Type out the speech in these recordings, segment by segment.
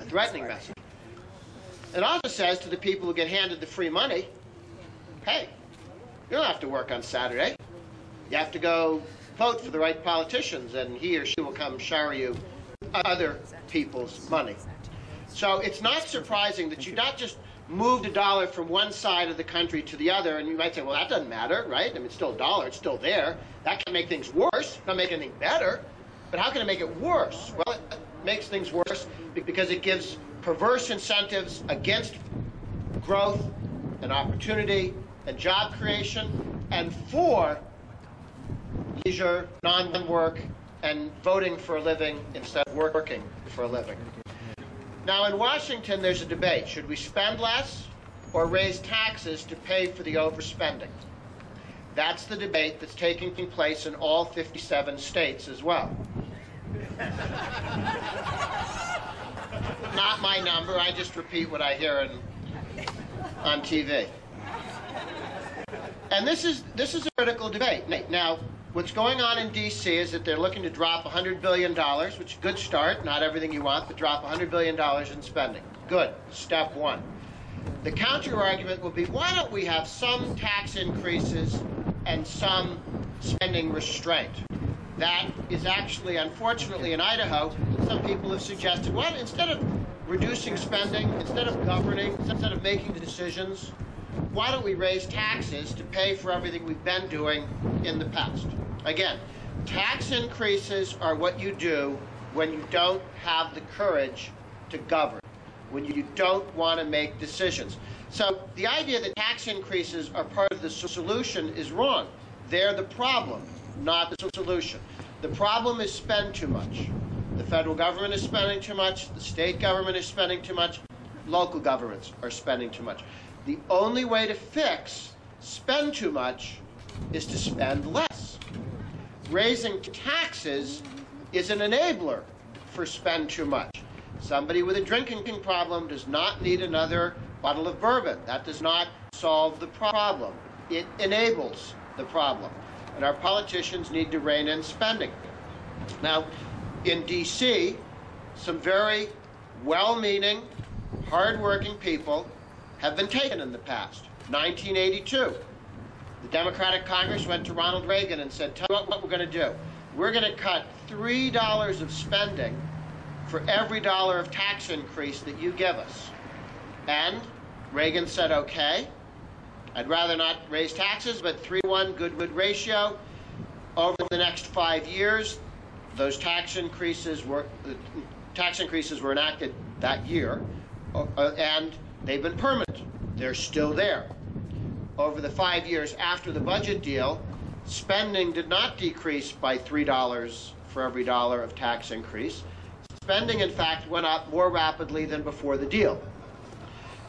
threatening message. It also says to the people who get handed the free money, hey, you don't have to work on Saturday. You have to go vote for the right politicians, and he or she will come shower you other people's money. So it's not surprising that you not just moved a dollar from one side of the country to the other, and you might say, well, that doesn't matter, right? I mean, it's still a dollar, it's still there. That can make things worse, not make anything better. But how can it make it worse? Well, it makes things worse because it gives perverse incentives against growth and opportunity and job creation, and for leisure, non-work, and voting for a living instead of working for a living. Now, in Washington, there's a debate. Should we spend less or raise taxes to pay for the overspending? That's the debate that's taking place in all 57 states as well. Not my number. I just repeat what I hear on TV. And this is a critical debate. Now, what's going on in D.C. is that they're looking to drop $100 billion, which is a good start, not everything you want, but drop $100 billion in spending. Good, step one. The counter-argument will be, why don't we have some tax increases and some spending restraint? That is actually, unfortunately, in Idaho, some people have suggested, well, instead of reducing spending, instead of governing, instead of making the decisions, why don't we raise taxes to pay for everything we've been doing in the past? Again, tax increases are what you do when you don't have the courage to govern, when you don't want to make decisions. So the idea that tax increases are part of the solution is wrong. They're the problem, not the solution. The problem is spend too much. The federal government is spending too much, the state government is spending too much, local governments are spending too much. The only way to fix spend too much is to spend less. Raising taxes is an enabler for spend too much. Somebody with a drinking problem does not need another bottle of bourbon. That does not solve the problem. It enables the problem. And our politicians need to rein in spending. Now, in D.C., some very well-meaning, hard-working people have been taken in the past. 1982, the Democratic Congress went to Ronald Reagan and said, tell you what we're going to do. We're going to cut $3 of spending for every dollar of tax increase that you give us. And Reagan said, okay, I'd rather not raise taxes, but 3-1 good ratio. Over the next 5 years, those tax increases were enacted that year, and they've been permanent. They're still there. Over the 5 years after the budget deal, spending did not decrease by $3 for every dollar of tax increase. Spending, in fact, went up more rapidly than before the deal.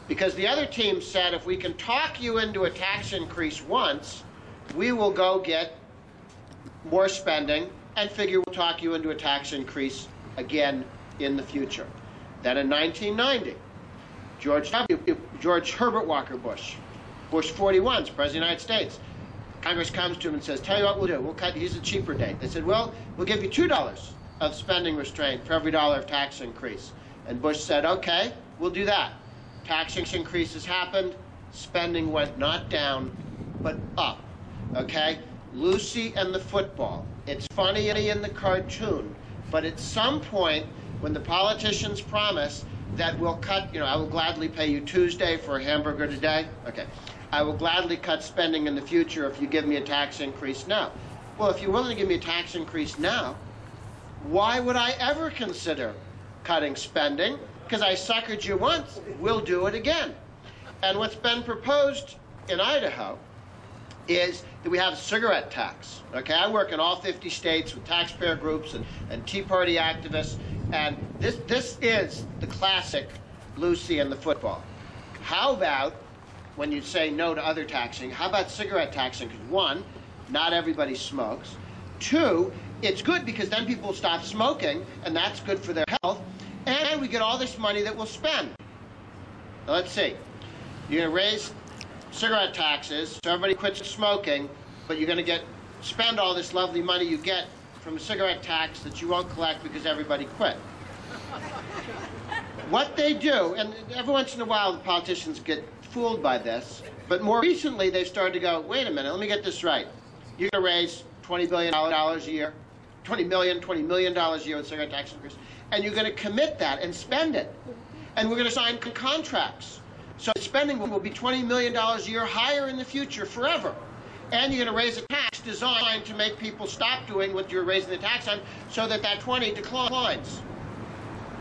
Because the other team said, if we can talk you into a tax increase once, we will go get more spending and figure we'll talk you into a tax increase again in the future. Then in 1990, George Herbert Walker Bush, Bush 41's President of the United States, Congress comes to him and says, tell you what we'll do, we'll cut, use a cheaper date. They said, well, we'll give you $2 of spending restraint for every dollar of tax increase. And Bush said, okay, we'll do that. Tax increases happened, spending went not down, but up, okay? Lucy and the football. It's funny in the cartoon, but at some point, when the politicians promise that we'll cut, I will gladly pay you Tuesday for a hamburger today, okay, I will gladly cut spending in the future if you give me a tax increase now. Well, if you're willing to give me a tax increase now, why would I ever consider cutting spending? Because I suckered you once, we'll do it again. And what's been proposed in Idaho is that we have a cigarette tax. Okay, I work in all 50 states with taxpayer groups and Tea Party activists, and this is the classic Lucy and the football. How about, when you say no to other taxing, how about cigarette taxing? Because one, not everybody smokes. Two, it's good because then people stop smoking, and that's good for their health, and we get all this money that we'll spend. Now let's see. You're going to raise cigarette taxes so everybody quits smoking, but you're going to spend all this lovely money you get from a cigarette tax that you won't collect because everybody quit. What they do, and every once in a while the politicians get fooled by this, but more recently they've started to go, wait a minute, let me get this right. You're going to raise $20 billion a year, $20 million a year with cigarette tax increase, and you're going to commit that and spend it. And we're going to sign contracts. So spending will be $20 million a year higher in the future forever. And you're going to raise a tax designed to make people stop doing what you're raising the tax on so that that 20 declines.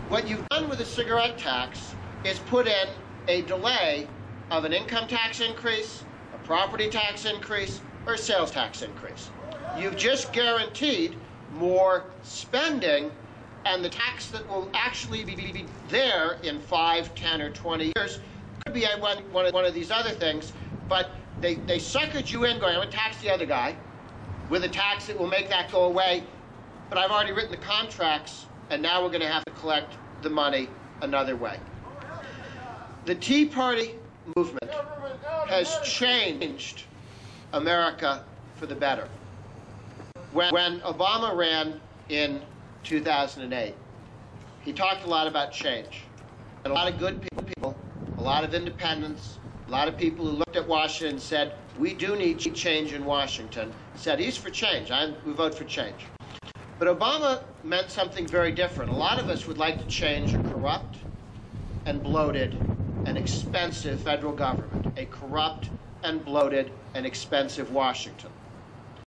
What you've done with the cigarette tax is put in a delay of an income tax increase, a property tax increase, or a sales tax increase. You've just guaranteed more spending, and the tax that will actually be there in 5, 10, or 20 years could be one of these other things, but they suckered you in going, I'm going to tax the other guy with a tax that will make that go away, but I've already written the contracts, and now we're going to have to collect the money another way. The Tea Party movement has changed America for the better. When Obama ran in 2008, he talked a lot about change. And a lot of good people, a lot of independents, a lot of people who looked at Washington and said, we do need change in Washington, said he's for change. We vote for change. But Obama meant something very different. A lot of us would like to change a corrupt and bloated and expensive federal government, a corrupt and bloated and expensive Washington.